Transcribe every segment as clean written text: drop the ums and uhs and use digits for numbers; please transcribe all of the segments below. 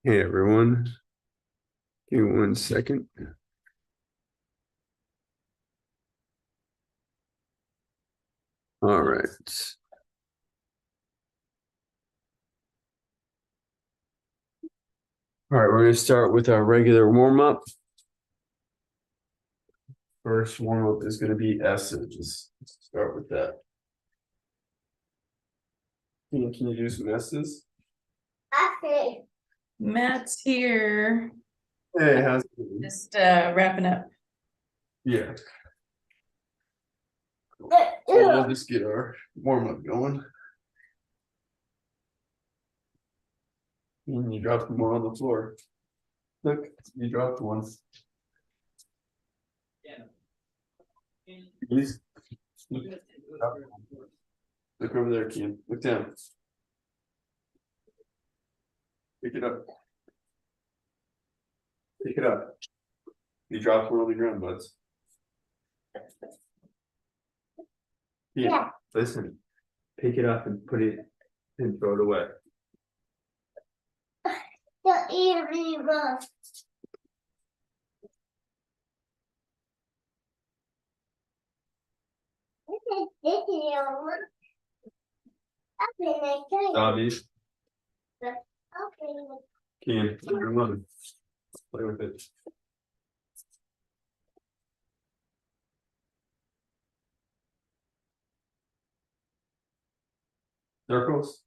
Hey everyone, give me 1 second. All right. All right, we're going to start with our regular warm-up. First warm-up is going to be S's. Let's start with that. Can you do some S's? Okay. Matt's here. Hey, how's it going? Just wrapping up. Yeah. Well, we'll just get our warm-up going. And you dropped more on the floor. Look, you dropped one. Please. Look over there, Ken. Look down. Pick it up. Pick it up. You dropped one on the ground, buds. Yeah. Listen. Pick it up and put it and throw it away. Don't eat me, bro. Zombies. Ken, come on. Play with it. Circles.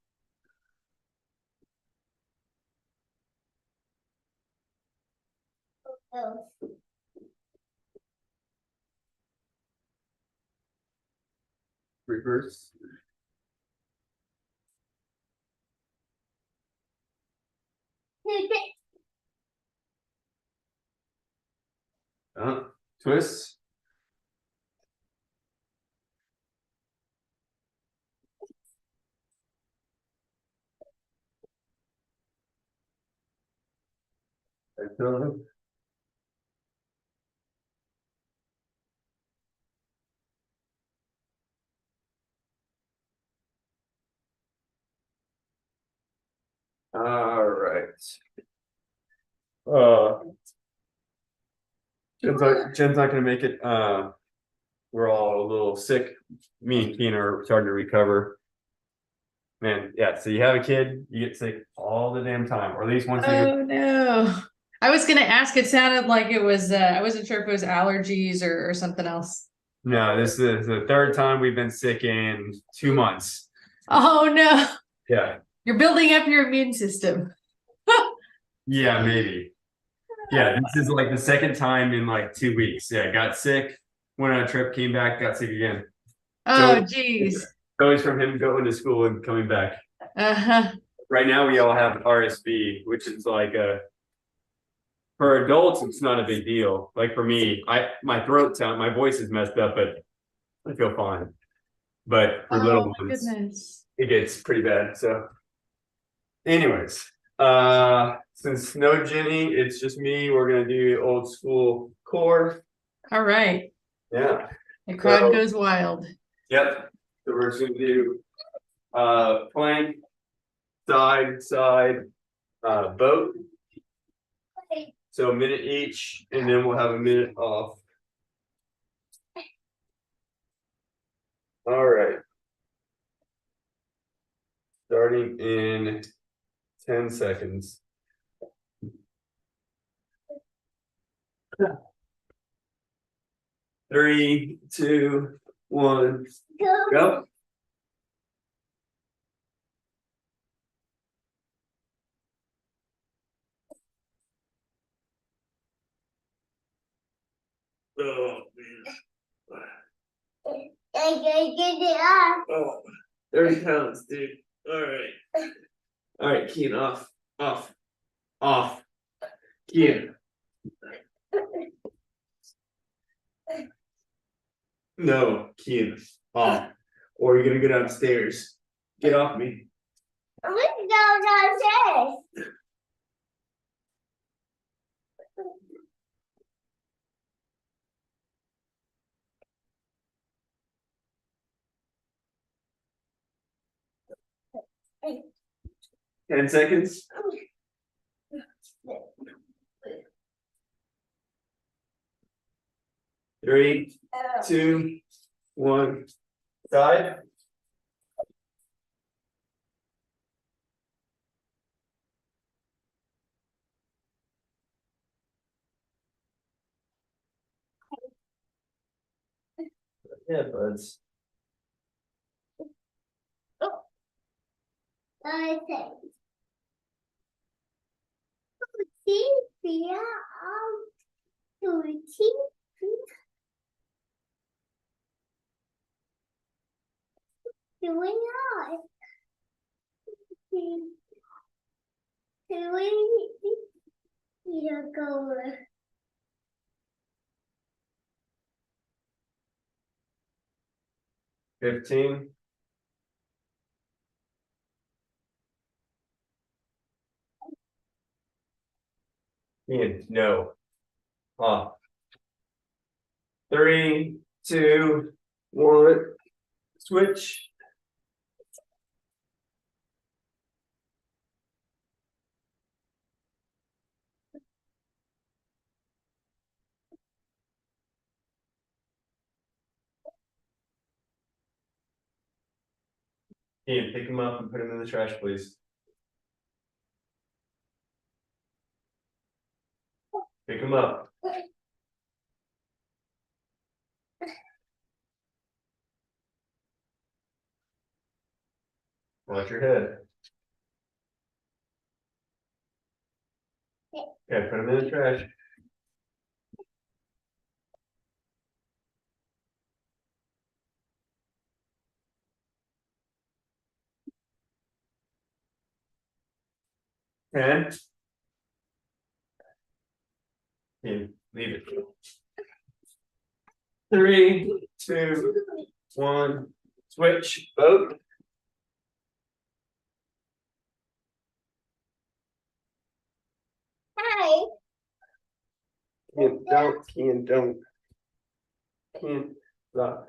Reverse. Twist. All right. Jen's not gonna make it. We're all a little sick. Me and Keen are starting to recover. Man, yeah. So you have a kid, you get sick all the damn time, or at least once a year. Oh no. I was gonna ask, it sounded like it was I wasn't sure if it was allergies or something else. No, this is the third time we've been sick in 2 months. Oh no. Yeah. You're building up your immune system. Yeah, maybe. Yeah, this is like the second time in like 2 weeks. Yeah, got sick, went on a trip, came back, got sick again. Oh geez. Always from him going to school and coming back. Uh-huh. Right now we all have RSV, which is like for adults, it's not a big deal. Like for me, my throat sound, my voice is messed up, but I feel fine. But for little Oh my ones, goodness. it gets pretty bad. So, anyways, since no Ginny, it's just me. We're gonna do old school core. All right. Yeah. The crowd goes wild. Yep. So we're just gonna do plank, side, boat. So a minute each, and then we'll have a minute off. All right. Starting in 10 seconds. Three, two, one, go. Oh man. Oh, 30 pounds, dude. All right. All right, Keen, off. Keen. No, Keen, off. Or you're gonna go downstairs. Get off me. I'm gonna go downstairs. 10 seconds. 3, 2, 1. Side. Yeah, buds. I think. Go. 15. Ian, no. Off. 3, 2, 1. Switch. Ian, pick him up and put him in the trash, please. Pick him up. Watch your head. Okay, put him in the trash. And Ian, leave it. 3, 2, 1. Switch. Vote. Hi. Ian, don't. Ian, don't. Ian, stop.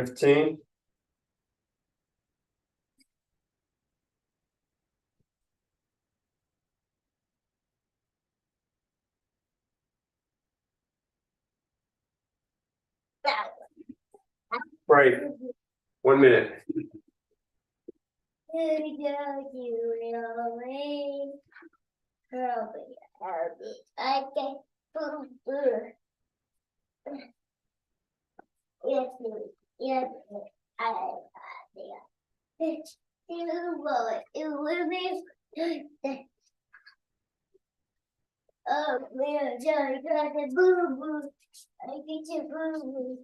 15. Break. 1 minute. Yes, it will be. Oh man, Johnny got the boo boo. I get your boo boo.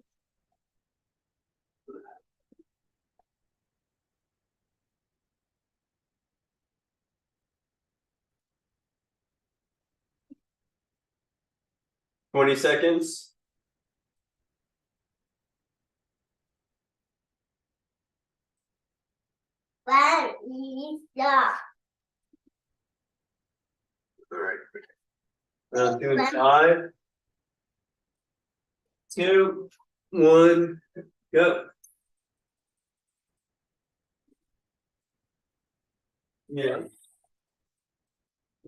Twenty seconds. Stop. All right. Now doing 5, 2, 1. Go. Yeah.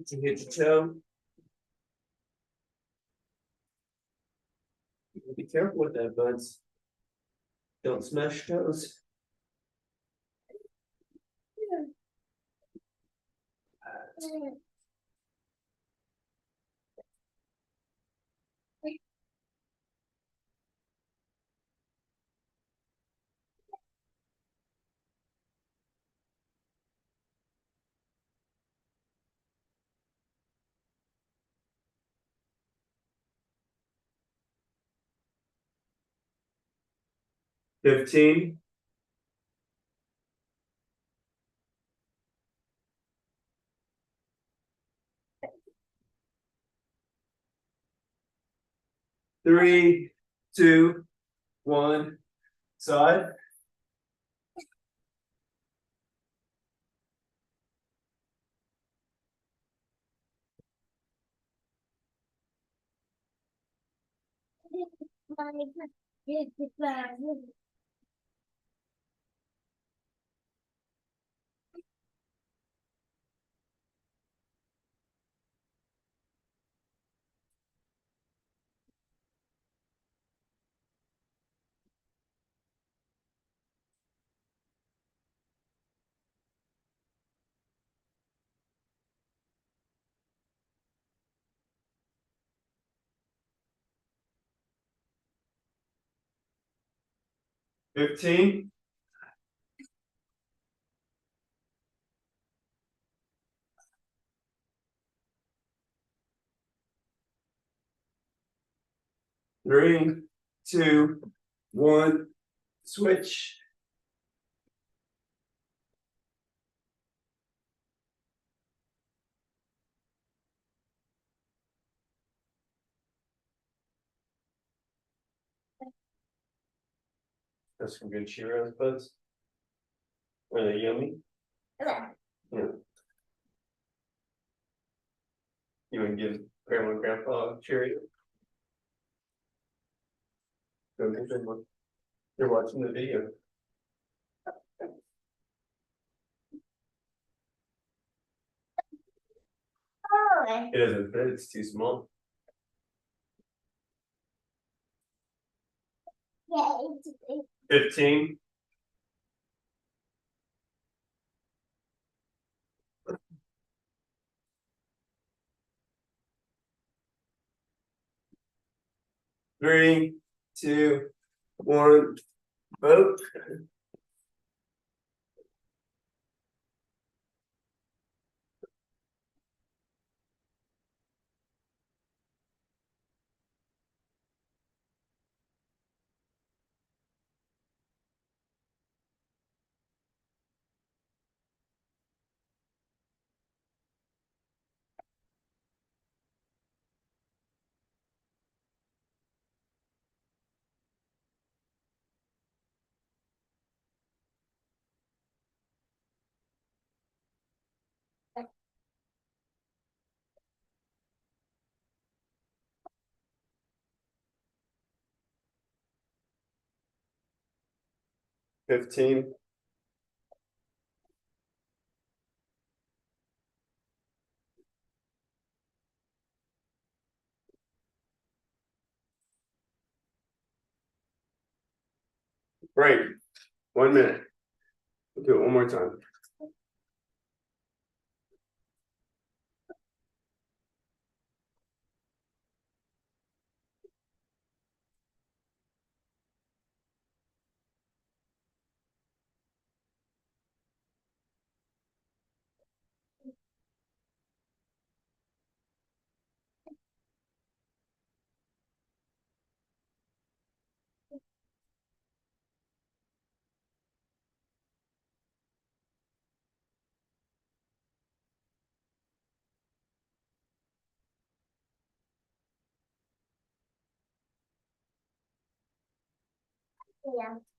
To hit your toe. Be careful with that, buds. Don't smash toes. Mm. 15. 3, 2, 1. Side. My 15. 3, 2, 1. Switch. That's some good Cheerios, buds. Are they yummy? Yeah. You want to give grandma and grandpa a Cheerio? Go give them one. They're watching the video. It doesn't fit, it's too small. Yeah, 15. 3, 2, 1. Vote. 15. 1 minute. We'll do it one more time.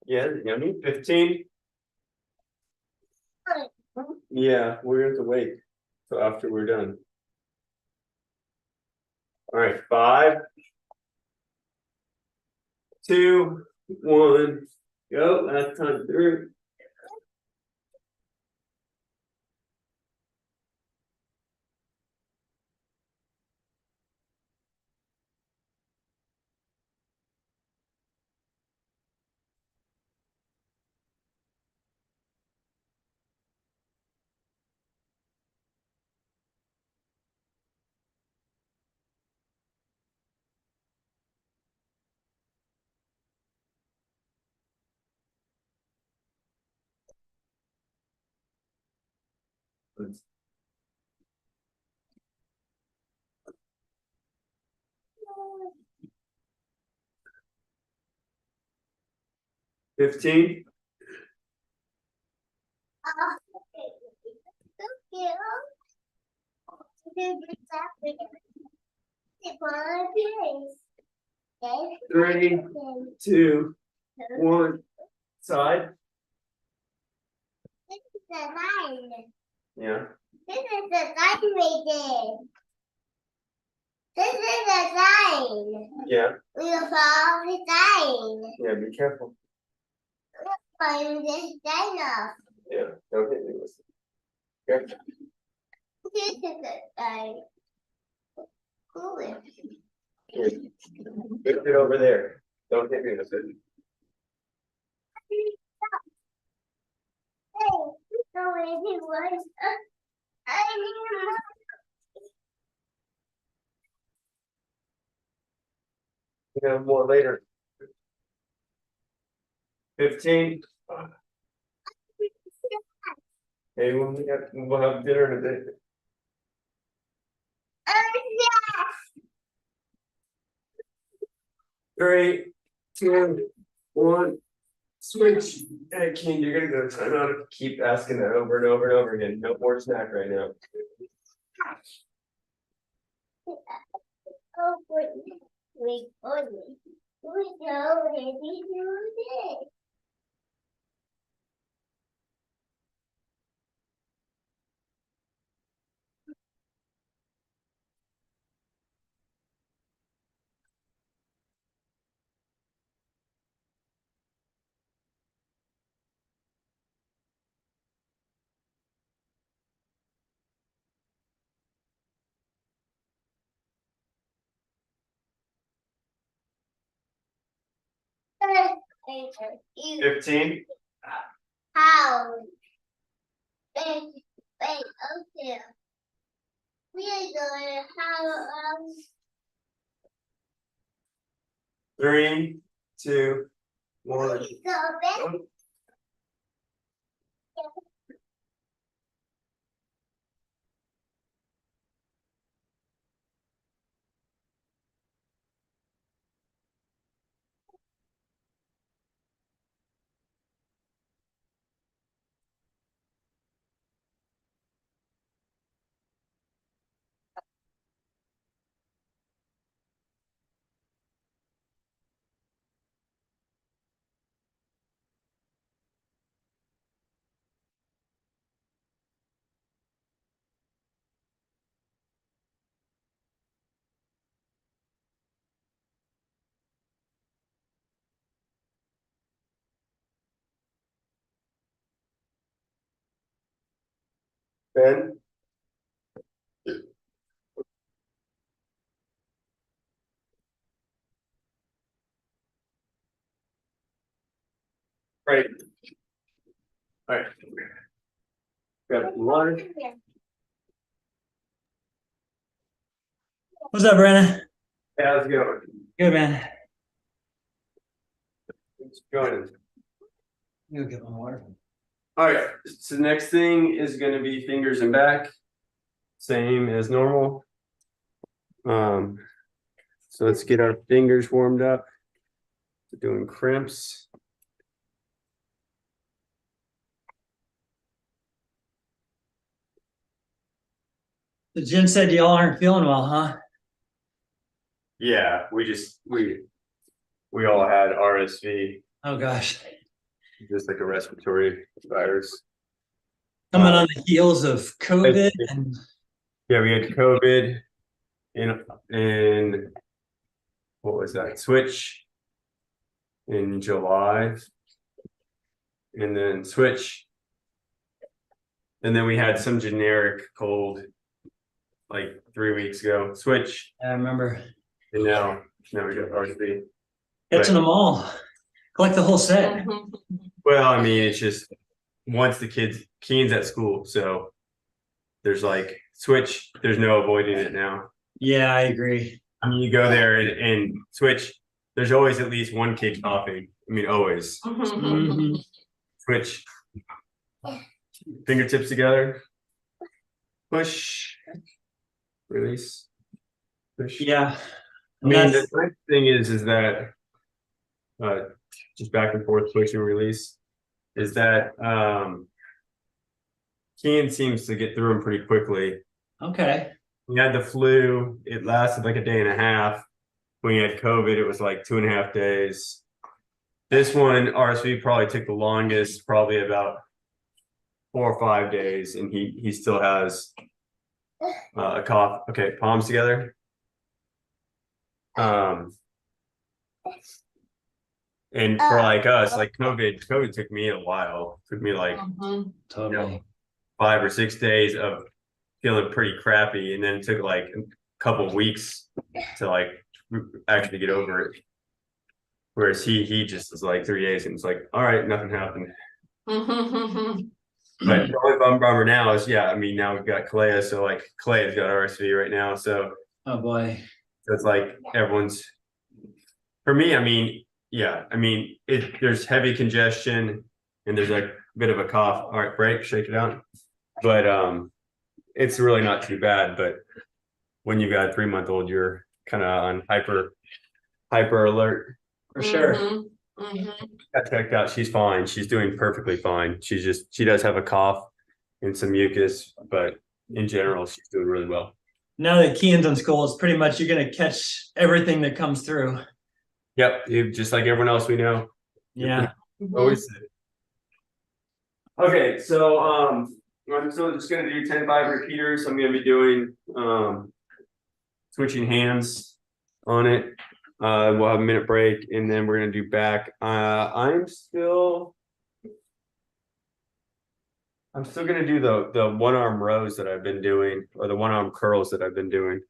Yeah, yummy. 15. Yeah, we're going to wait till after we're done. All right, 5, 2, 1. Go. Last time through. Let's 15. Thank you. Okay. 3, 2, 1. Side. This is the line. Yeah. This is the line right there. This is the line. Yeah. We'll follow the line. Yeah. Be careful. Find this line off. Yeah. Don't hit me with it. Okay. This is the line. Cool. Here. Get it over there. Don't hit me with it. Hey, so it was. I need We have more later. 15. Hey, we'll have dinner in a bit. yes. 3, 2, 1. Switch. Hey, King, you're gonna go to timeout. Keep asking that over and over and over again. No more snack right now. Oh, wait, wait, wait. We go ready to do this. You 15. how? Wait, okay. We are going how 3, 2, 1. we go back. Ben. Right. All right. Grab some water. What's up, Brandon? Hey, how's it going? Good, man. It's going. You'll get my water. All right. So the next thing is going to be fingers and back. Same as normal. So let's get our fingers warmed up. We're doing crimps. So Jen said y'all aren't feeling well, huh? Yeah, we all had RSV, Oh gosh. just like a respiratory virus. Coming on the heels of COVID and Yeah, we had COVID in what was that? Switch in July, and then switch, and then we had some generic cold like 3 weeks ago. Switch, I remember and now we got RSV. catching them all. Collect the whole set. Well, I mean, it's just once the Keen's at school, so there's like switch. There's no avoiding it now. Yeah, I agree. I mean, you go there and switch. There's always at least one kid coughing. I mean, always Mhm. switch. Fingertips together. Push. Release. Push. Yeah. I mean, the That's- nice thing is that just back and forth push and release is that Keen seems to get through them pretty quickly. okay. We had the flu. It lasted like a day and a half, when he had COVID, it was like 2.5 days. This one, RSV probably took the longest, probably about 4 or 5 days, and he still has a cough. Okay, palms together. And for like us, like COVID took me a while. Took me like Mhm. Totally. 5 or 6 days of feeling pretty crappy, and then it took like a couple weeks to like actually get over it. Whereas he just was like 3 days, and it's like, all right, nothing happened. But the only bummer now is, yeah, I mean, now we've got Kalea, so like Kalea's got RSV right now, so Oh, boy. it's like everyone's. For me, I mean, yeah, I mean, there's heavy congestion and there's like a bit of a cough. All right, break, shake it out. But it's really not too bad. But when you've got a 3-month-old, you're kind of on hyper alert. For sure. Mhm. Mhm. Got checked out. She's fine. She's doing perfectly fine. She does have a cough and some mucus, but in general, she's doing really well. Now that Kean's in school, it's pretty much you're gonna catch everything that comes through. Yep, just like everyone else we know. Yeah. Always said. Okay, so I'm still just gonna do 10-5 repeaters. I'm gonna be doing switching hands on it. We'll have a minute break and then we're gonna do back. I'm still gonna do the one arm rows that I've been doing, or the one arm curls that I've been doing.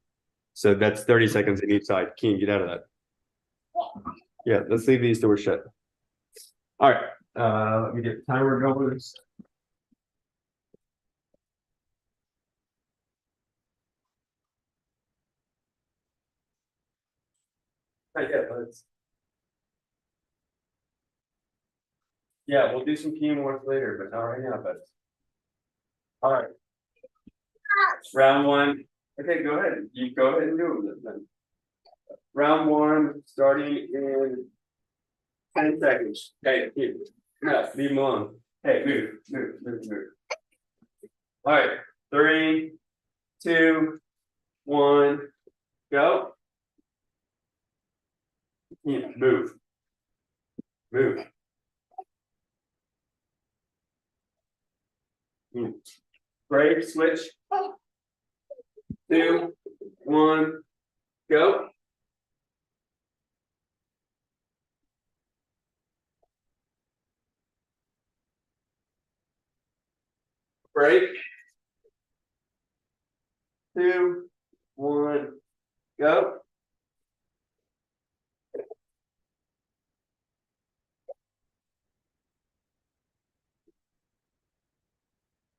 So that's 30 seconds on each side. Keen, get out of that. Yeah, let's leave these doors shut. All right, let me get the timer going. Yeah, we'll do some teamwork later, but not right now, but. All right. Round one. Okay, go ahead. You go ahead and do them then. Round one, starting in 10 seconds. Hey, here. No, leave them alone. Hey, move. All right, 3, 2, 1, go. Yeah, move. Break, switch. 2, 1, go. Break. 2, 1, go.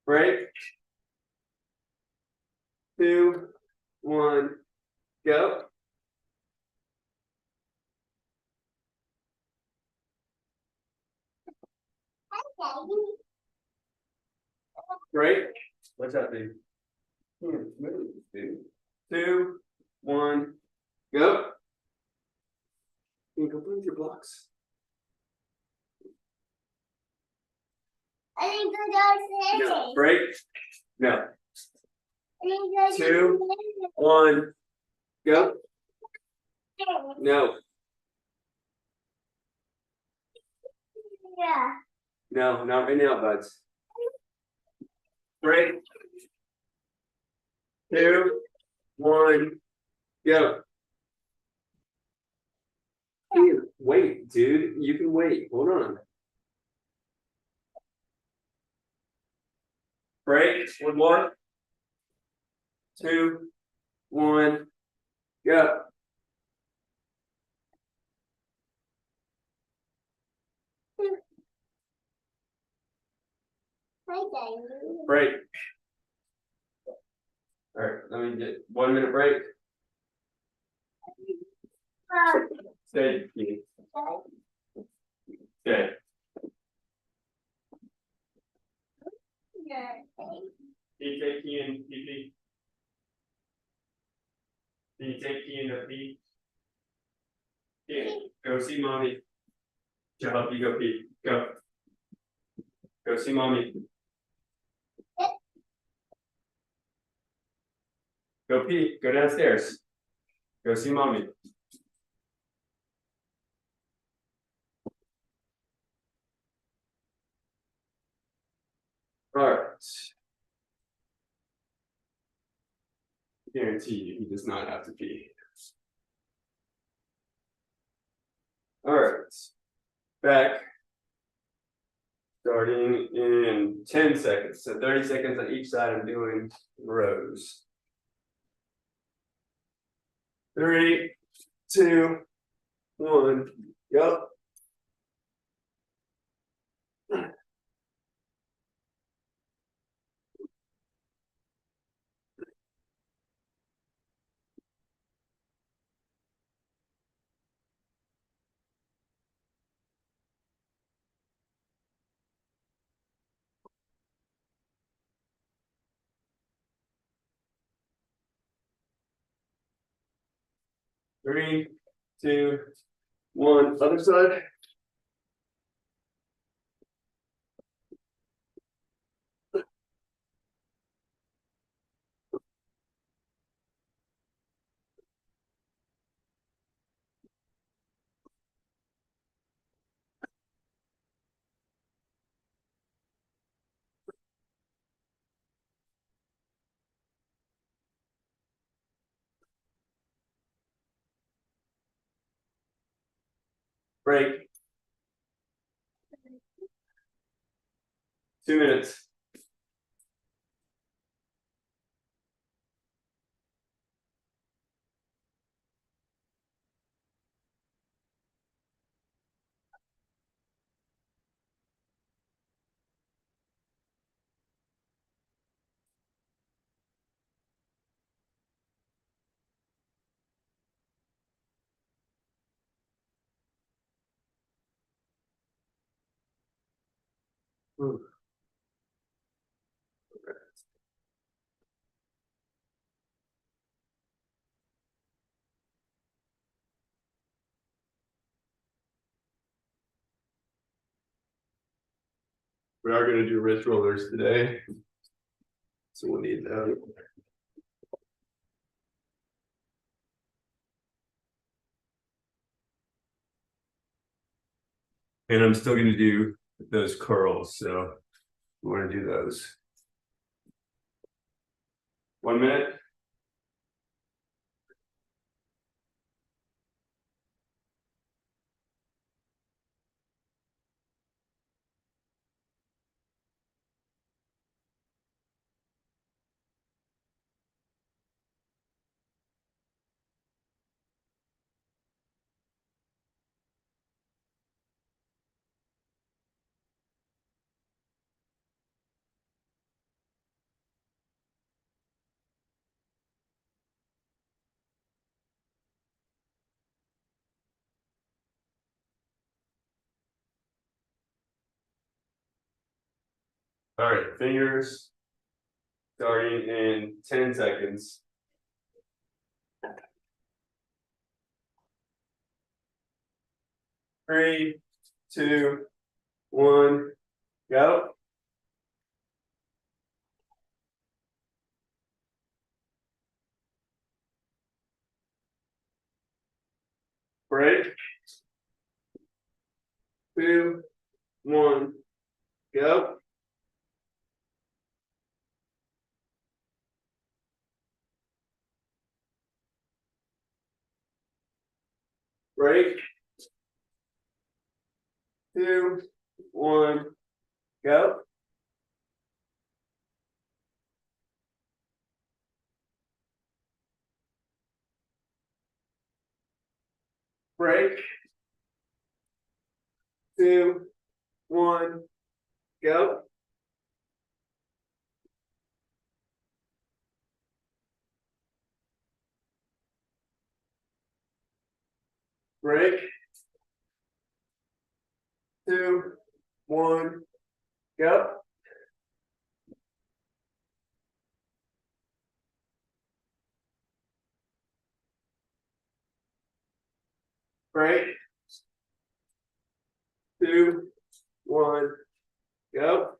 Break. 2, 1, go. Break. What's that, dude? Move, dude. 2, 1, go. Can you complete your blocks? I didn't go No. downstairs. Break. No. I didn't go 2, downstairs. 1, go. No. Yeah. No, not right now, buds. Break. 2, 1, go. Wait, dude. You can wait. Hold on. Break. 1 more. 2, 1, go. Hi, Daddy. Break. All right, let me get 1 minute break. Stay. Stay. Yeah. Can you take key and PP? Can you take key and pee? Yeah, go see mommy. She'll help you go pee. Go. Go see mommy. Go pee. Go downstairs. Go see mommy. Guarantee you, he does not have to pee. All right, back. Starting in 10 seconds, so 30 seconds on each side. I'm doing rows. 3, 2, 1, go. Three, 2, 1, other side. Break. 2 minutes. Ooh. We are going to do wrist rollers today, so we'll need that. And I'm still going to do those curls, so we want to do those. 1 minute. All right, fingers. Starting in 10 seconds. 3, 2, 1, go. Break. 2, 1, go. Break. 2, 1, go. Break. 2, 1, go. Break. 2, 1, go. Break. 2, 1, go.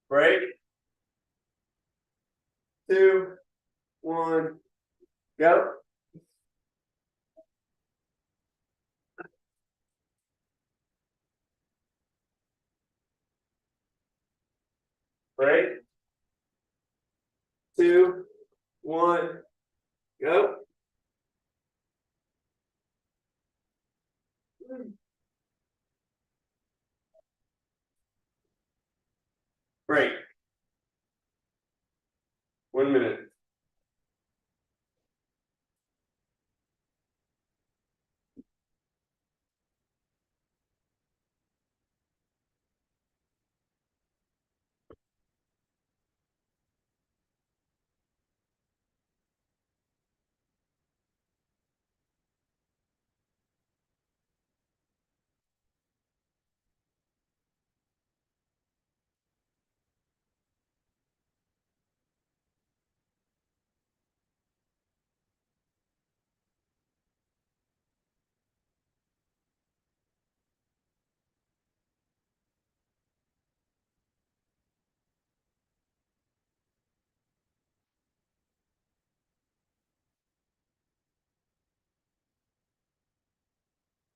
Break. 2, 1, go. Break. 2, 1, go. Break. 1 minute.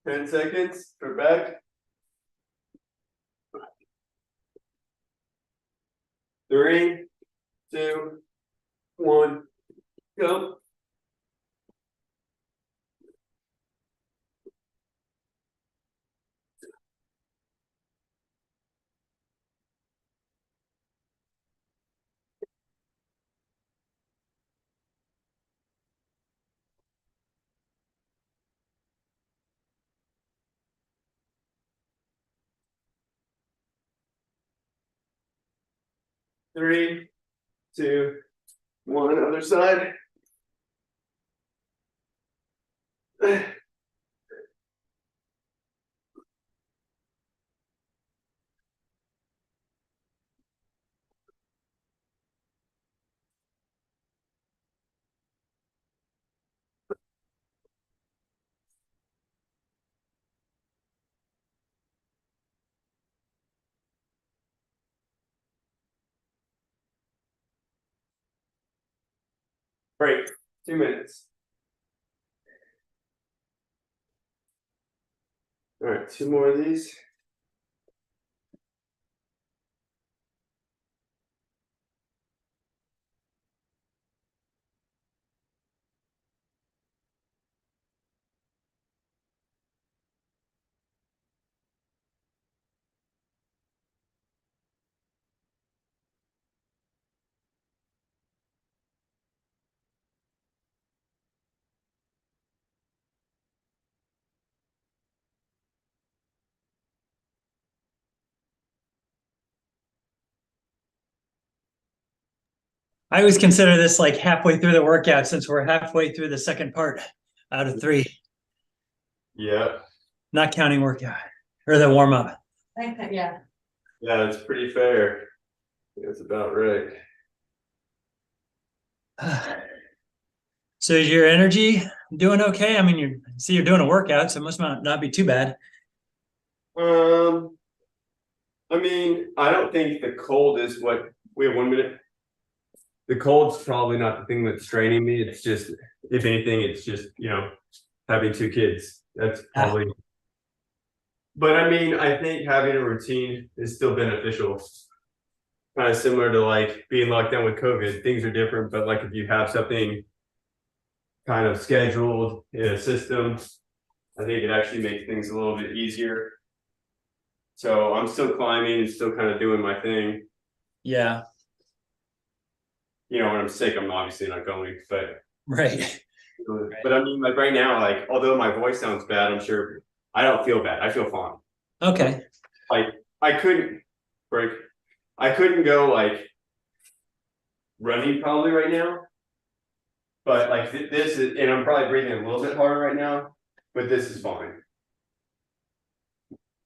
Ten seconds. Put back. 3, 2, 1, go. Three, 2, 1. Other side. Break. 2 minutes. All right, 2 more of these. I always consider this like halfway through the workout since we're halfway through the second part out of 3, Yeah. not counting workout or the warm up. Yeah. Yeah, it's pretty fair. That's about right. So is your energy doing okay? I mean, you're doing a workout, so it must not be too bad. Um, I mean, I don't think the cold is what we have 1 minute. The cold's probably not the thing that's straining me. It's just, if anything, it's just, having 2 kids. That's probably. But I mean, I think having a routine is still beneficial. Kind of similar to like being locked down with COVID. Things are different, but like if you have something kind of scheduled in a system, I think it actually makes things a little bit easier. So I'm still climbing and still kind of doing my thing. Yeah, When I'm sick, I'm obviously not going, but right. I mean, like right now, like although my voice sounds bad, I'm sure I don't feel bad. I feel fine. Okay. Like I couldn't break. I couldn't go like running probably right now. But like this is, and I'm probably breathing a little bit harder right now, but this is fine.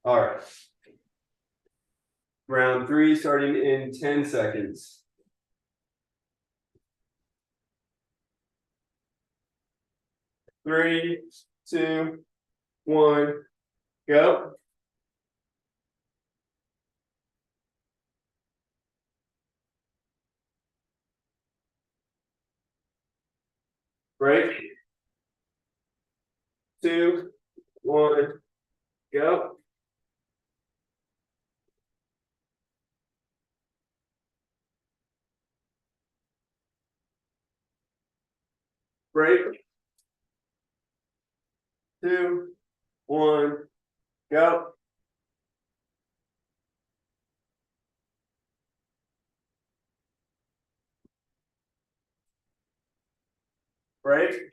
All right. Round 3 starting in 10 seconds. 3, 2, 1, go. Break. 2, 1, go. break. 2, 1, go. Break.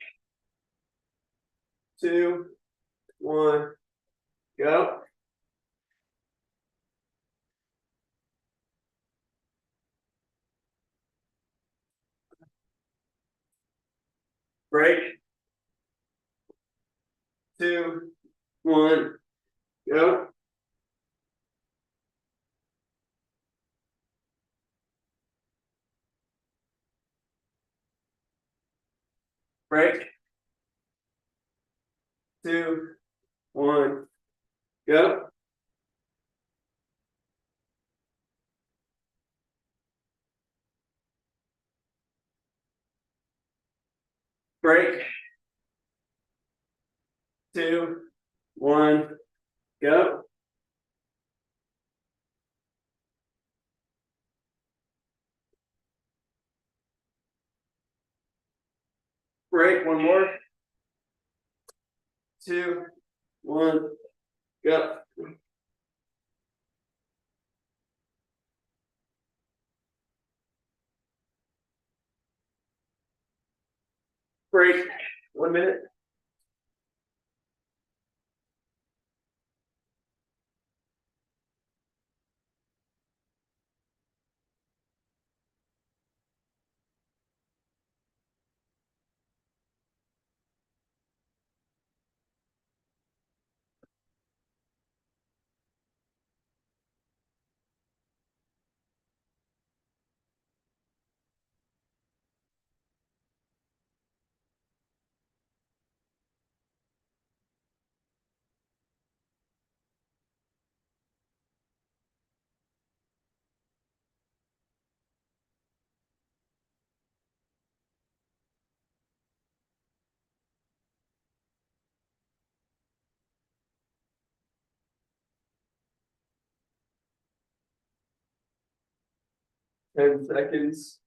2, 1, go. Break. 2, 1, go. Break. 2, 1, go. Break. 2, 1, go. Break, one more. 2, 1, go. Break, 1 minute. Ten seconds.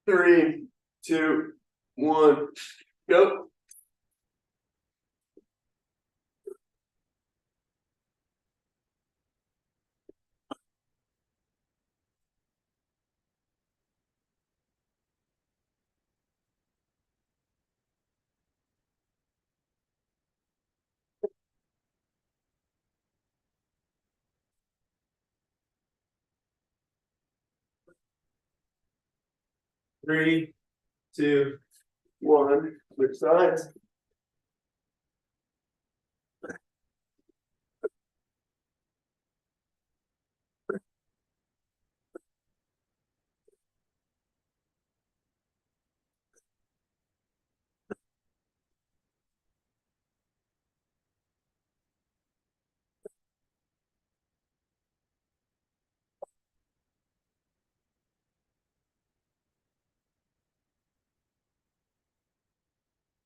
Three, 2, 1, go. Three, 2, 1, switch sides.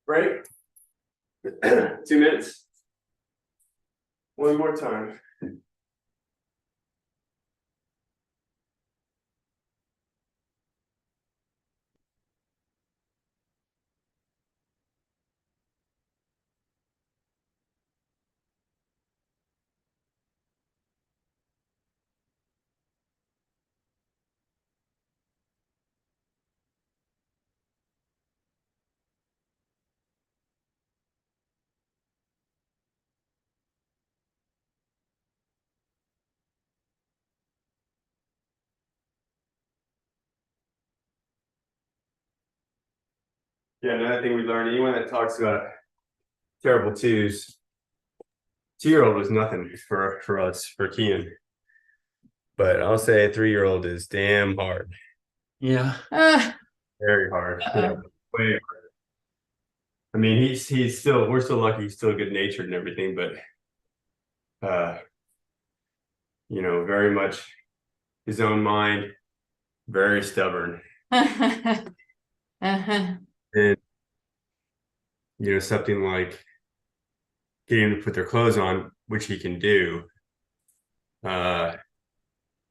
Break. 2 minutes. One more time. Yeah, another thing we learned, anyone that talks about terrible twos, 2-year-old was nothing for us, for Kian. But I'll say a 3-year-old is damn hard. Yeah. Very hard. Yeah, way hard. I mean, he's still, we're still lucky he's still good natured and everything, but very much his own mind, very stubborn. Uh-huh. And something like getting them to put their clothes on, which he can do.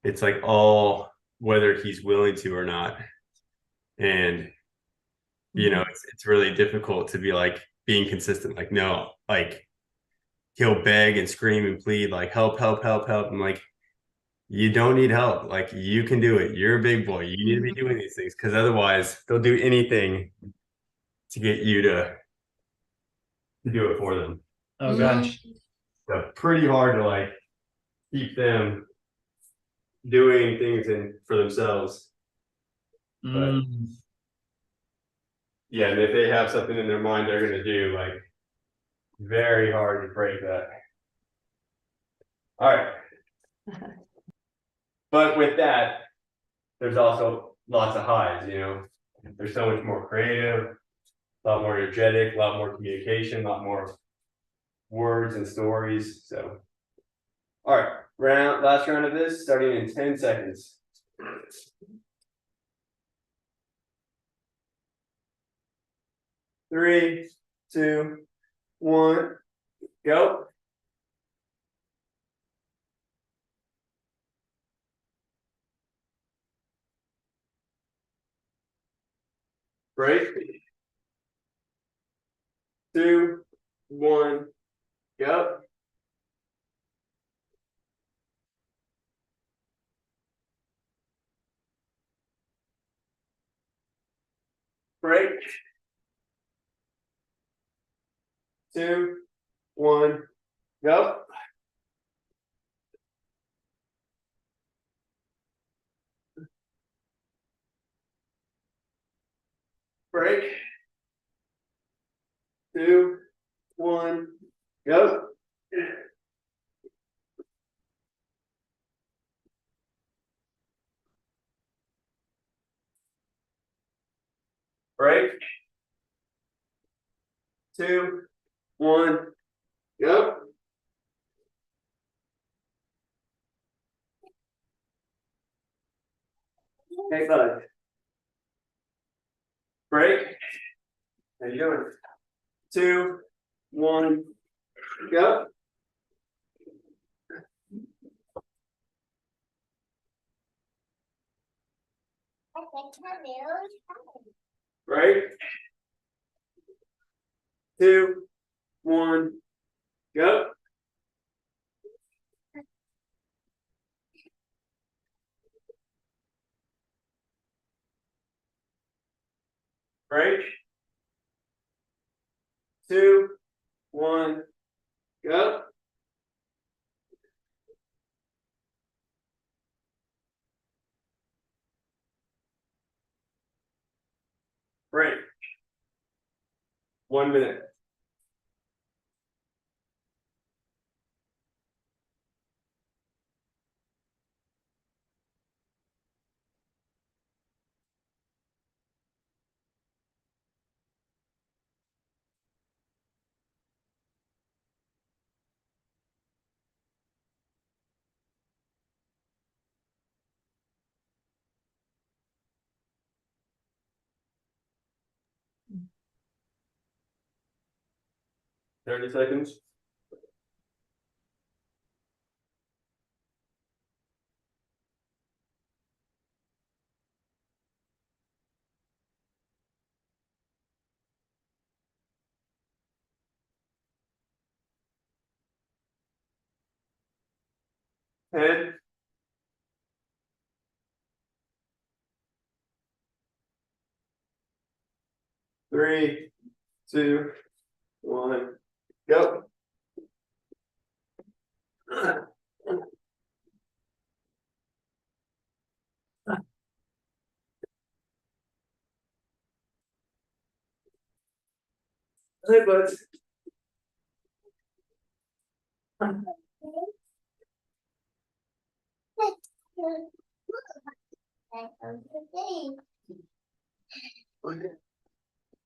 It's like all whether he's willing to or not. And it's really difficult to be like being consistent, like, no, like he'll beg and scream and plead, like, help, help, help, help. I'm like, you don't need help. Like, you can do it. You're a big boy. You need to be doing these things, because otherwise they'll do anything to get you to do it for them. Oh gosh. So pretty hard to like keep them doing things for themselves. But Mm. yeah, and if they have something in their mind they're gonna do, like, very hard to break that. All right. But with that, there's also lots of highs, They're so much more creative, a lot more energetic, a lot more communication, a lot more words and stories. So, all right, last round of this, starting in 10 seconds. 3, 2, 1, go. Break. 2, 1, go. Break. 2, 1, go. Break. 2, 1, go. Break. 2, 1, go. Hey, bud. Break. How you doing? 2, 1, go. Break. 2, 1, go. Break. 2, 1, go. Break. 1 minute. 30 seconds. 10. 3, 2, 1, go. Hey, bud.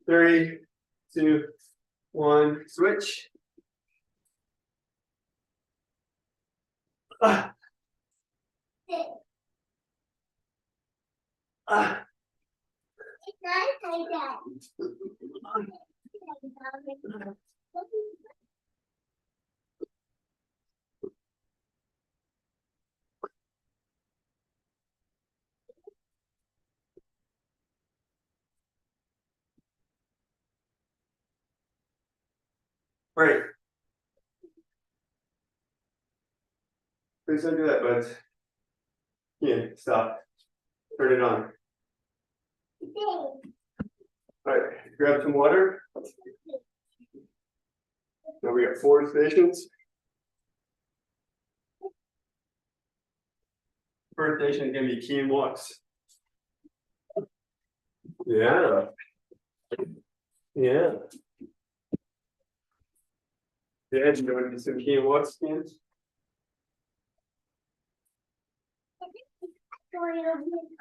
Three, 2, 1, switch. Ah, ah. Break. Please don't do that, buds. Yeah, stop. Turn it on. All right, grab some water. Now we got 4 stations. First station is gonna be key and walks. Yeah. Yeah. Yeah, you want to do some key and walk scans?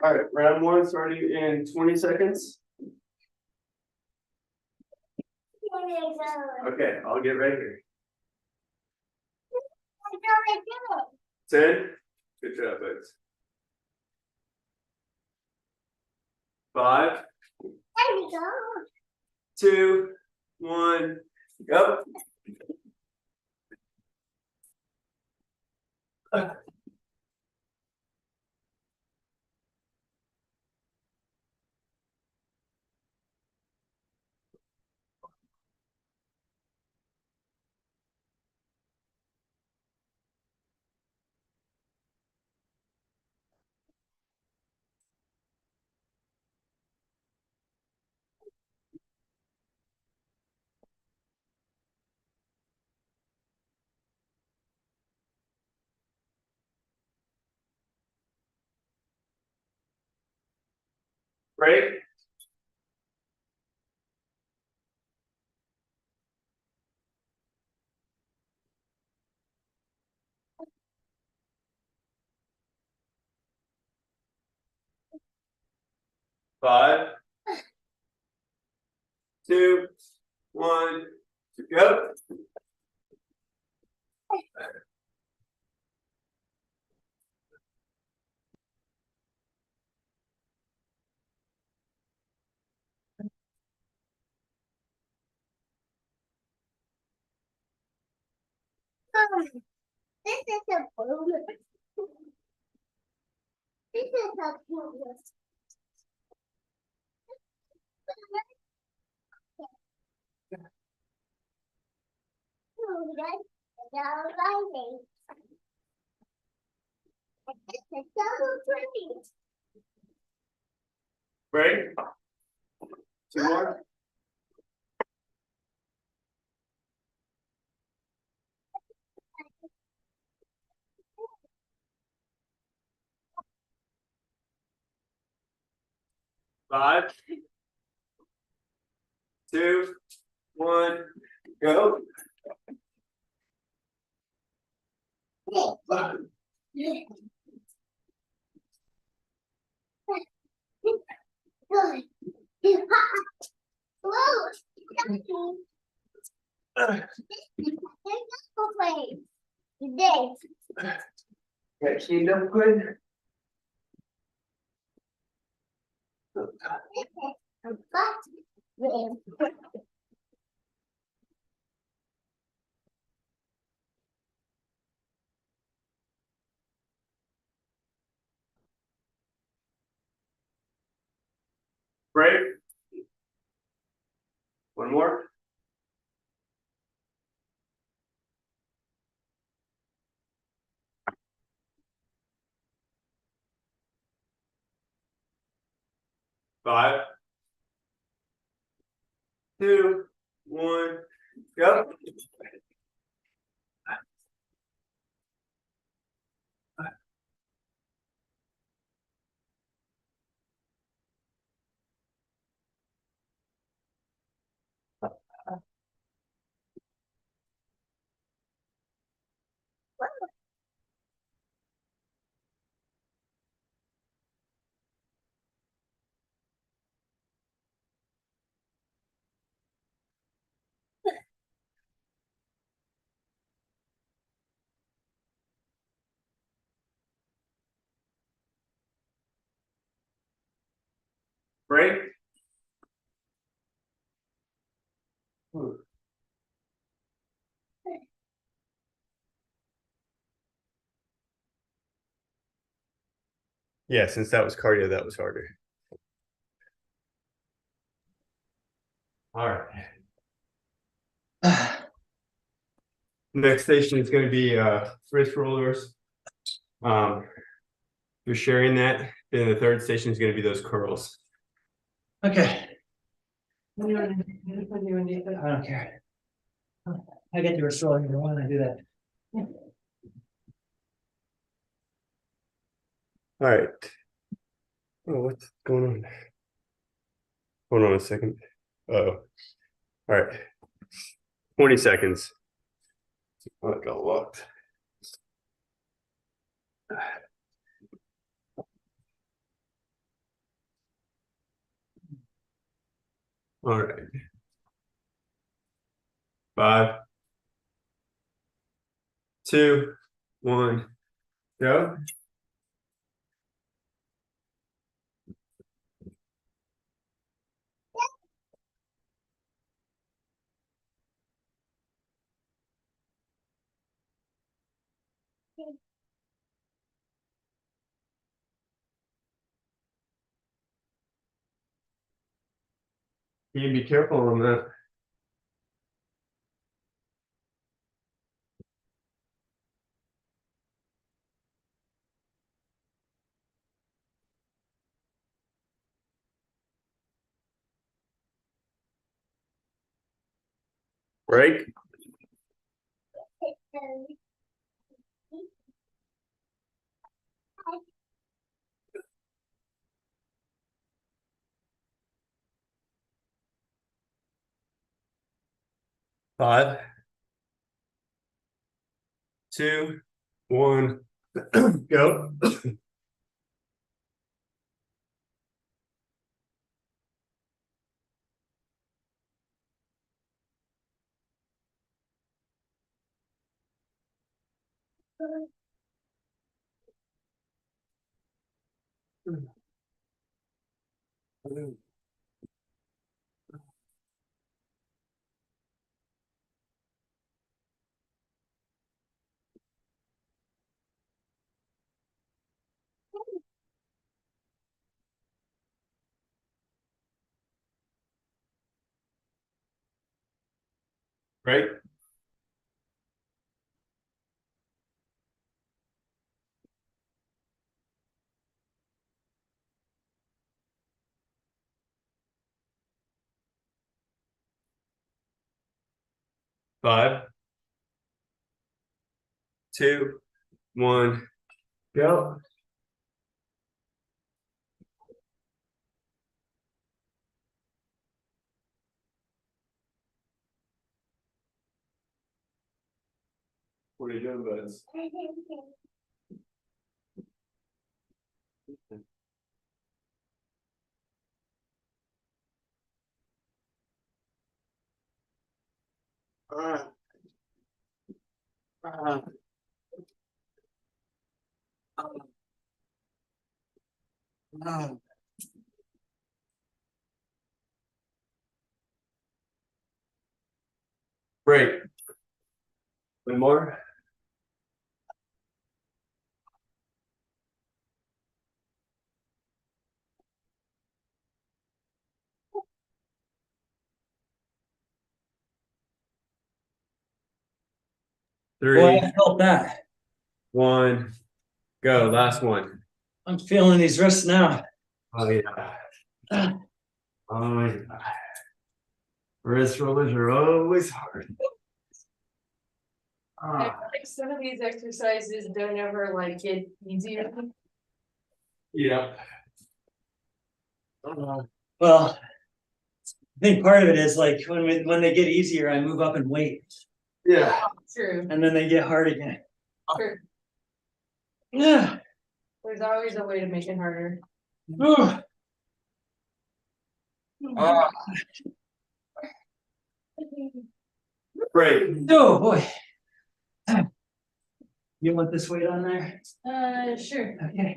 All right, round 1 starting in 20 seconds. Okay, I'll get right here. 10. Good job, buds. 5, 2, 1, go. Break. Five, 2, 1, go. This is a balloon. This is a balloon. Break. 2 more. Five, 2, 1, go. Got cleaned up good. Break. 1 more. Five, 2, 1, go. Break. Yeah, since that was cardio, that was harder. All right. Next station is going to be wrist rollers. You're sharing that. Then the third station is going to be those curls. Okay. I don't care. I get to restore you when I do that. All right. Oh, what's going on? Hold on a second. Oh, all right. 20 seconds. Oh, it got locked. All right. 5, 2, 1, go. You be careful on that. Break. Five, 2, 1, go. Right. Five, 2, 1, go. What are you doing, buds? Break. One more. Boy, 3, I felt that. 1, go. Last one. I'm feeling these wrists now. Oh yeah. Oh yeah. Wrist rollers are always hard. Like some of these exercises don't ever like get easier. Yeah. Well, I think part of it is like when they get easier, I move up in weight, Yeah. True, and then they get hard again. true. Yeah. There's always a way to make it harder. Oh, Break. oh boy. You want this weight on there? Sure. Okay.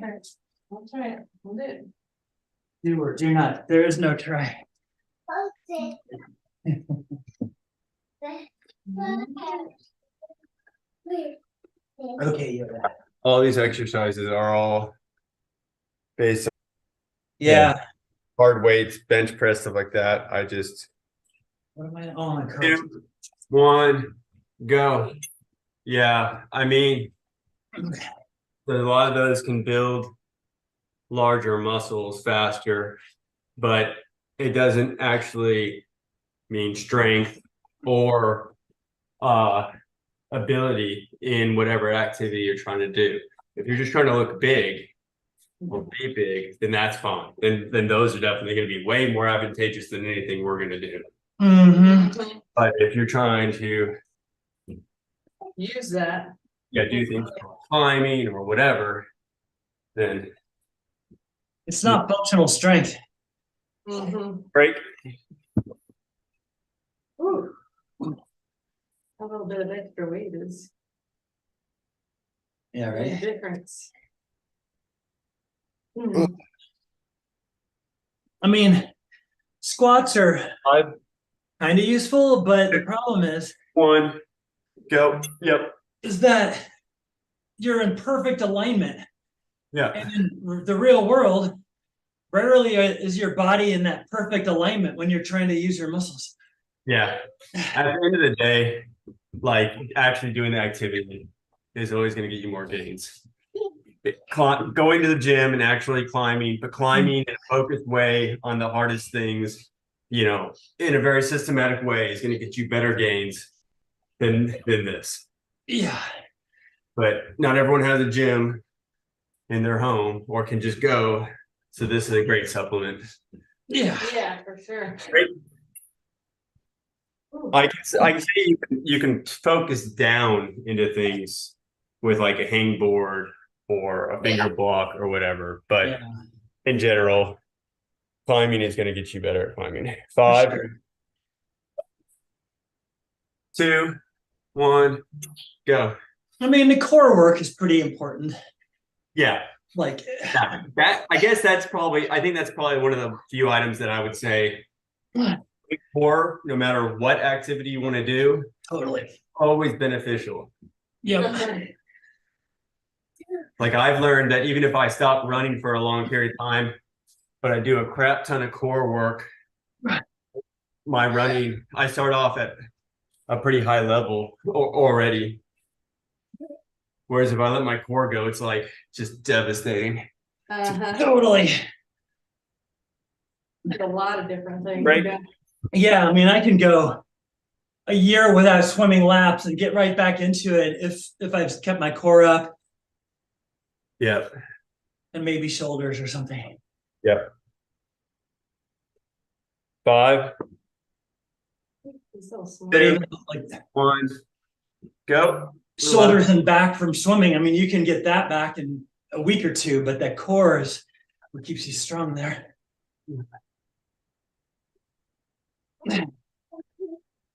I'll try it. I'll do it. Do or do not. There is no try. Okay. Okay, yeah. All these exercises are all based on Yeah. hard weights, bench press, stuff like that. I just What am I? Oh, my curls. 2, 1, go. Yeah, I mean, a lot of those can build larger muscles faster, but it doesn't actually mean strength or ability in whatever activity you're trying to do. If you're just trying to look big or be big, then that's fine. Then those are definitely going to be way more advantageous than anything we're going to do. Mm-hmm. But if you're trying to Use that. do things like climbing or whatever, then It's not functional strength. break. Ooh. A little bit of extra weight is Yeah, a right. difference. I mean, squats are 5, kind of useful, but the problem 1, go. Yep. is that you're in perfect alignment. Yeah. And in the real world, rarely is your body in that perfect alignment when you're trying to use your muscles. Yeah. At the end of the day, like actually doing the activity is always going to get you more gains. Going to the gym and actually climbing, but climbing in a focused way on the hardest things, in a very systematic way is going to get you better gains than this. Yeah. But not everyone has a gym in their home or can just go. So this is a great supplement. Yeah. Yeah, for sure. Great. I can say you can focus down into things with like a hang board or a finger block or whatever, but Yeah. in general, climbing is going to get you better at climbing. 5, Sure. 2, 1, go. I mean, the core work is pretty important. Yeah. Like That I guess I think that's probably one of the few items that I would say core, no matter what activity you want to do, totally. always beneficial. Yep. Like I've learned that even if I stop running for a long period of time, but I do a crap ton of core work, my running, I start off at a pretty high level already. Whereas if I let my core go, it's like just devastating. Totally. A lot of different things. Right. Yeah, I mean, I can go a year without swimming laps and get right back into it if I've kept my core up Yeah. and maybe shoulders or something. Yep. 5, So small. But even like 1, go. shoulders and back from swimming, I mean, you can get that back in a week or two, but that core is what keeps you strong there.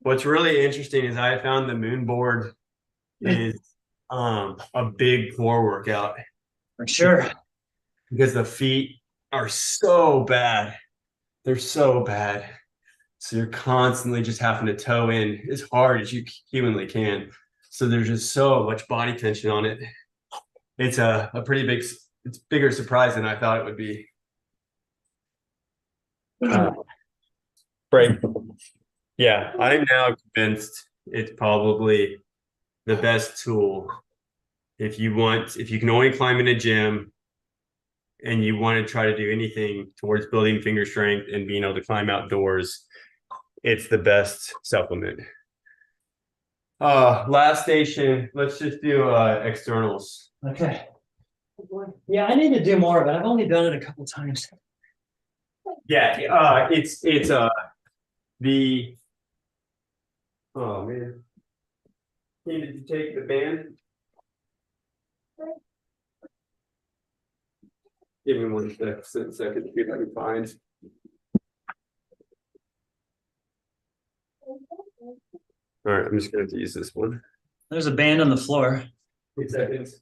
What's really interesting is I found the moon board is a big core workout For sure. because the feet are so bad. They're so bad. So you're constantly just having to toe in as hard as you humanly can. So there's just so much body tension on it. It's a pretty big, it's bigger surprise than I thought it would be. Break. Yeah, I'm now convinced it's probably the best tool if you can only climb in a gym and you want to try to do anything towards building finger strength and being able to climb outdoors, it's the best supplement. Last station, let's just do externals. Okay. Yeah, I need to do more of it. I've only done it a couple times. Yeah, it's the oh man. Did you take the band? Give me 1 second to see if I can find. All right, I'm just gonna have to use this one. There's a band on the floor. 8 seconds.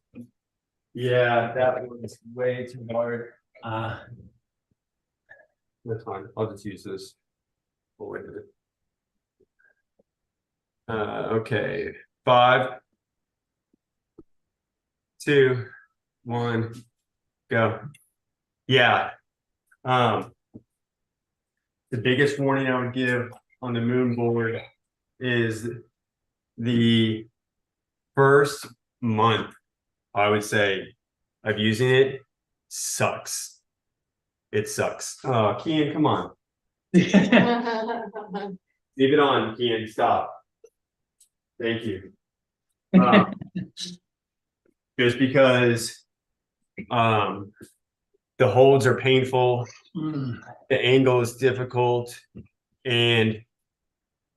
Yeah, that one's way too hard. That's fine. I'll just use this. We'll wait a minute. Okay. 5, 2, 1, go. Yeah. The biggest warning I would give on the moon board is the first month, I would say, of using it sucks. It sucks. Oh, Kian, come on. Leave it on, Kian. Stop. Thank you. Just because the holds are painful, the angle is difficult, and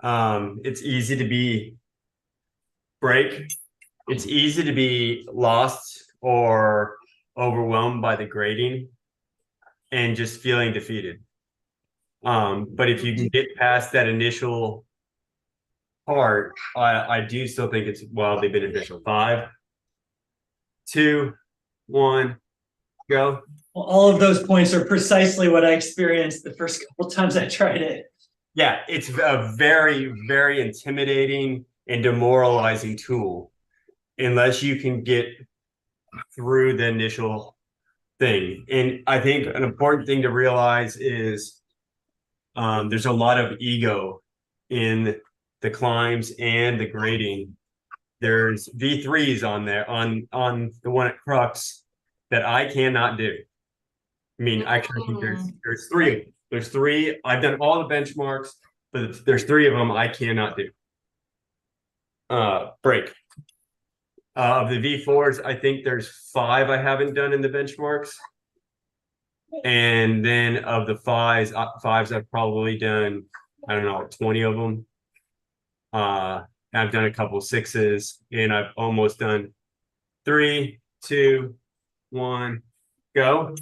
it's easy to be break. It's easy to be lost or overwhelmed by the grading and just feeling defeated. But if you can get past that initial part, I do still think it's wildly beneficial. 5, 2, 1, go. Well, all of those points are precisely what I experienced the first couple times I tried it. Yeah, it's a very, very intimidating and demoralizing tool unless you can get through the initial thing. And I think an important thing to realize is there's a lot of ego in the climbs and the grading. There's V3s on there on the one at Crux that I cannot do. I mean, actually, I think there's 3. There's 3. I've done all the benchmarks, but there's 3 of them I cannot do. Break. Of the V4s, I think there's 5 I haven't done in the benchmarks. And then of the 5s, I've probably done, I don't know, 20 of them. I've done a couple 6s, and I've almost done 3, 2, 1, go.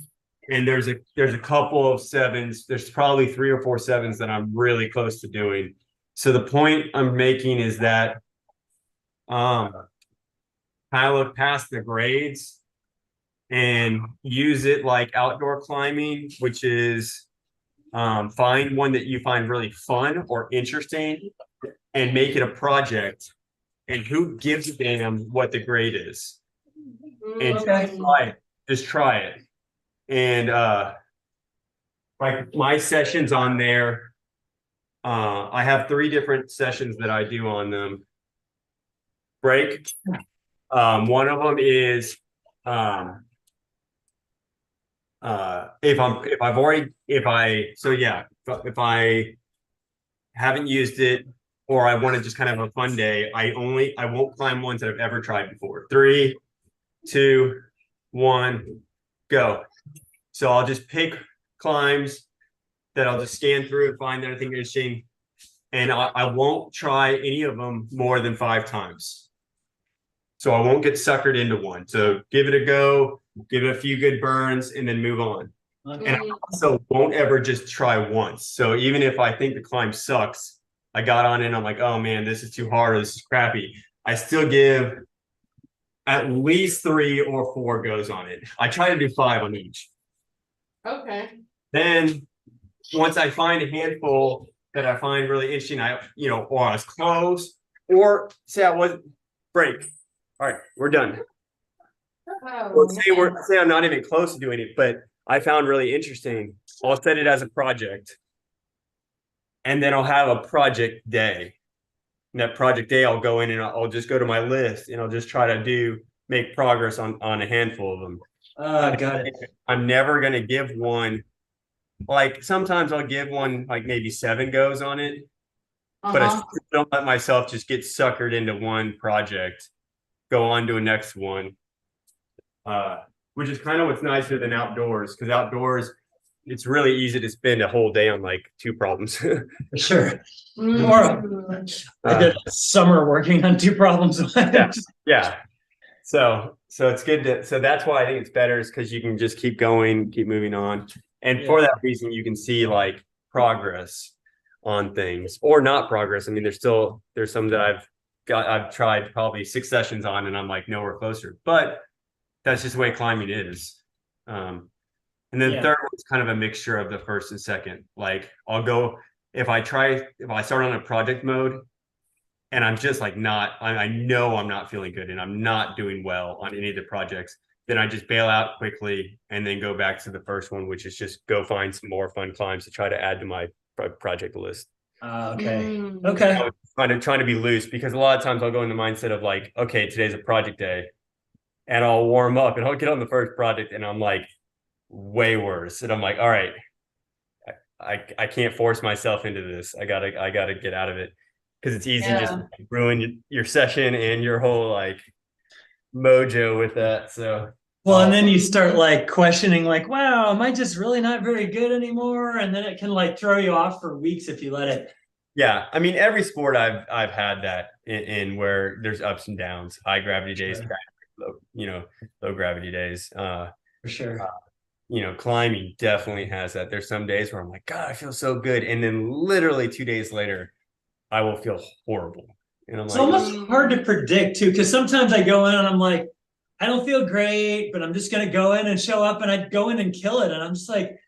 And there's a couple of 7s. There's probably 3 or 4 7s that I'm really close to doing. So the point I'm making is that kind of look past the grades and use it like outdoor climbing, which is find one that you find really fun or interesting and make it a project. And who gives a damn what the grade is? And just try it. Just try it. And like my sessions on there, I have 3 different sessions that I do on them. Break. One of them is if I haven't used it or I want to just kind of have a fun day, I won't climb ones that I've ever tried before. 3, 2, 1, go. So I'll just pick climbs that I'll just scan through and find that I think are interesting. And I won't try any of them more than 5 times. So I won't get suckered into one. So give it a go, give it a few good burns, and then move on. Okay. And I also won't ever just try once. So even if I think the climb sucks, I got on it and I'm like, oh man, this is too hard, or this is crappy. I still give at least 3 or 4 goes on it. I try to do 5 on each. Okay. Then once I find a handful that I find really interesting, or I was close, or say I wasn't, break. All right, we're done. Or say I'm not even close to doing it, but I found really interesting. I'll set it as a project. And then I'll have a project day. And that project day, I'll go in and I'll just go to my list and I'll just try to make progress on a handful of them. Got it. I'm never going to give one, like sometimes I'll give one like maybe 7 goes on it. But I don't let myself just get suckered into one project, go on to a next one. Which is kind of what's nicer than outdoors, because outdoors, it's really easy to spend a whole day on like 2 problems. For sure. Or I did summer working on 2 problems. Yeah. So it's good so that's why I think it's better, is because you can just keep going, keep moving on. And for that reason, you can see like progress on things or not progress. I mean, there's some that I've tried probably 6 sessions on and I'm like nowhere closer, but that's just the way climbing is. And then third one's kind of a mixture of the first and second. Like I'll go, if I start on a project mode and I'm just like I know I'm not feeling good and I'm not doing well on any of the projects, then I just bail out quickly and then go back to the first one, which is just go find some more fun climbs to try to add to my project list. Okay. Mm. Okay. I was trying to be loose because a lot of times I'll go in the mindset of like, okay, today's a project day, and I'll warm up and I'll get on the first project and I'm like way worse, and I'm like, all right, I can't force myself into this. I gotta get out of it because it's easy just Yeah. to ruin your session and your whole like mojo with that. So Well, and then you start like questioning, like, wow, am I just really not very good anymore? And then it can like throw you off for weeks if you let it. yeah, I mean every sport I've had that in where there's ups and downs, high gravity days, Sure. low gravity days. For sure. Climbing definitely has that. There's some days where I'm like, God, I feel so good, and then literally 2 days later, I will feel horrible, and I'm It's like, almost hard to predict too, because sometimes I go in and I'm like, I don't feel great, but I'm just gonna go in and show up and I go in and kill it. And I'm just like,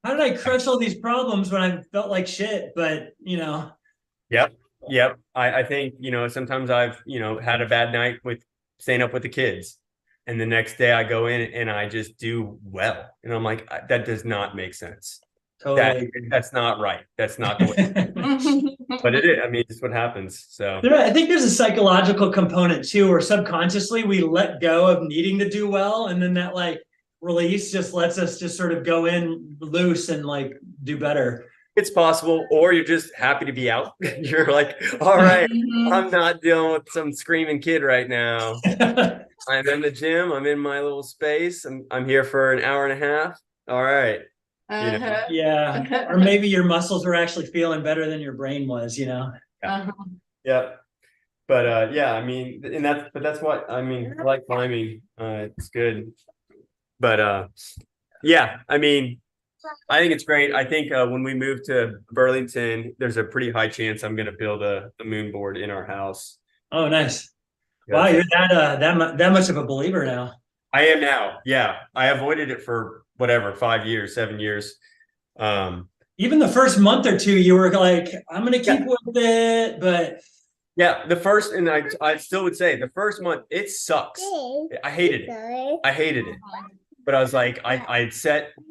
how did I crush all these problems when I felt like shit? But yep, yep. I think sometimes I've had a bad night with staying up with the kids, and the next day I go in and I just do well, and I'm like, that does not make sense. totally. That's not right. That's not the way. But it is. I mean, it's what happens. So I think there's a psychological component too, where subconsciously we let go of needing to do well, and then that like release just lets us just sort of go in loose and like do better. it's possible, or you're just happy to be out. You're like, all right, I'm not dealing with some screaming kid right now. I'm in the gym. I'm in my little space. I'm here for an hour and a half. All right. Uh-huh. Yeah. Or maybe your muscles were actually feeling better than your brain was. Uh-huh. Yeah. But yeah, I mean, that's what I mean. I like climbing. It's good. But yeah, I mean, I think it's great. I think when we move to Burlington, there's a pretty high chance I'm going to build a moon board in our house. Oh, nice. Wow, you're that much of a believer now. I am now. Yeah, I avoided it for whatever 5 years, 7 years. Even the first month or two, you were like, I'm gonna keep with it, but yeah, and I still would say the first month it sucks. I hated it. I hated it. But I was like, I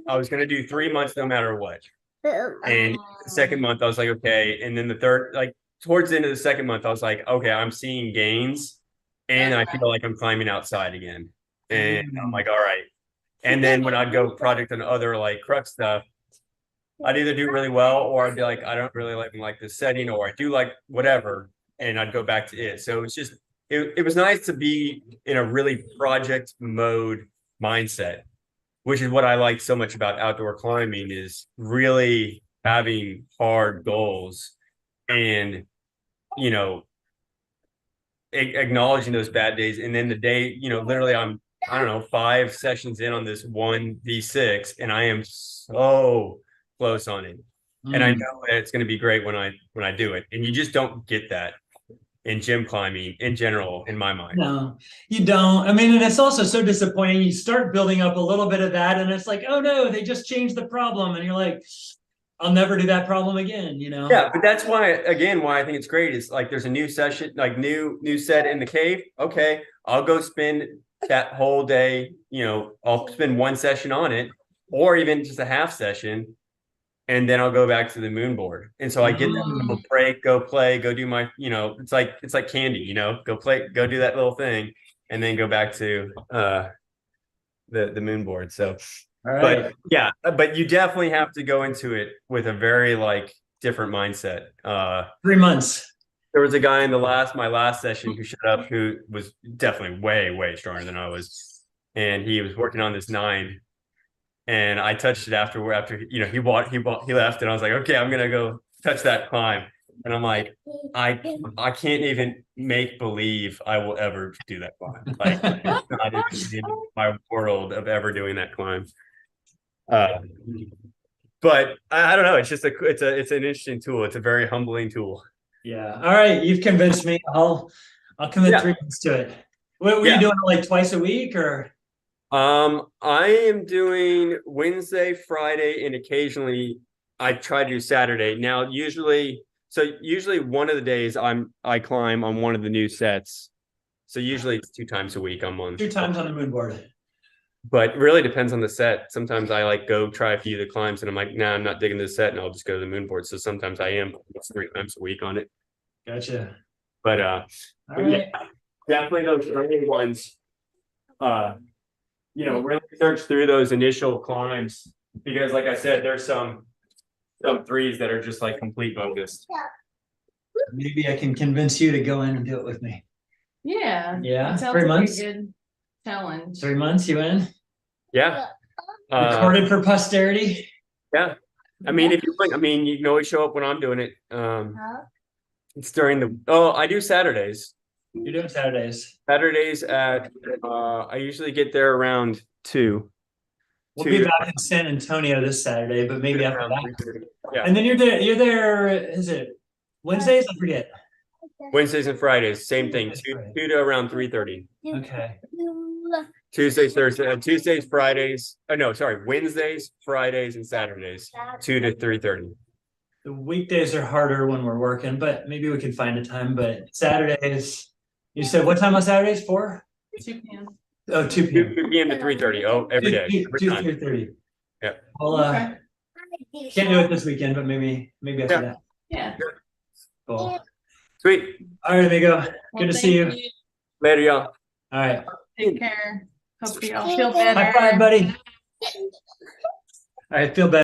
was gonna do 3 months no matter what. And the second month I was like, okay. And then the third, like towards the end of the second month, I was like, okay, I'm seeing gains and I feel like I'm climbing outside again. And I'm like, all right. And then when I'd go project on other like crux stuff, I'd either do really well or I'd be like, I don't really like this setting, or I do like whatever, and I'd go back to it. So it's just it was nice to be in a really project mode mindset, which is what I like so much about outdoor climbing, is really having hard goals and acknowledging those bad days. And then the day, literally I don't know, 5 sessions in on this one V6, and I am so close on it. And I know that it's going to be great when I do it. And you just don't get that in gym climbing in general, in my mind. No, you don't. I mean, and it's also so disappointing. You start building up a little bit of that, and it's like, oh no, they just changed the problem, and you're like, I'll never do that problem again. Yeah, but that's why I think it's great is like there's a new session, like new set in the cave. Okay, I'll go spend that whole day, I'll spend one session on it, or even just a half session, and then I'll go back to the moon board. And so I get that little break, go play, go do my, it's like candy, go play, go do that little thing, and then go back to the moon board. So All right. but yeah, but you definitely have to go into it with a very like different mindset. 3 months. There was a guy in my last session who showed up who was definitely way stronger than I was, and he was working on this 9, and I touched it after he left, and I was like, okay, I'm gonna go touch that climb, and I'm like, I can't even make believe I will ever do that climb. Like it's not in my world of ever doing that climb. But I don't know. It's just it's an interesting tool. It's a very humbling tool. Yeah. All right. You've convinced me. I'll commit 3 months to it. What were you doing, like twice a week or? I am doing Wednesday, Friday, and occasionally I try to do Saturday. Now, usually one of the days I climb on one of the new sets. So usually it's 2 times a week I'm on. 2 times on the moon board. But it really depends on the set. Sometimes I like go try a few of the climbs and I'm like, nah, I'm not digging this set and I'll just go to the moon board. So sometimes I am 3 times a week on it. Gotcha. But All but right. yeah, definitely those early ones. Really search through those initial climbs because like I said, there's some threes that are just like complete bogus. Maybe I can convince you to go in and do it with me. Yeah. Yeah, That sounds 3 like months? a good challenge. 3 months, you in? Yeah. Recorded for posterity. Yeah. I mean, if you like, I mean, you can always show up when I'm doing it. It's during I do Saturdays. You're doing Saturdays. Saturdays at I usually get there around 2. We'll be back in San Antonio this Saturday, but maybe after around that. 3:30. Yeah. And then you're there, is it Wednesdays? I forget. Wednesdays and Fridays, same thing. 2 to around 3:30. Okay. Tuesdays, Fridays. Oh no, sorry, Wednesdays, Fridays, and Saturdays, 2 to 3:30. The weekdays are harder when we're working, but maybe we can find a time. But Saturdays, you said what time on Saturdays? 4? 2 p.m. Oh, 2 p.m. 2 p.m. to 3:30. Oh, every day. Every 2 time. 3:30. Yeah. Well, Okay. can't do it this weekend, but maybe after Yeah. that. Yeah. Cool. Sweet. All right, amigo. Well, Good to see you. thank Later, y'all. All right. Take care. Hope you all feel better. High five, buddy. All right, feel better.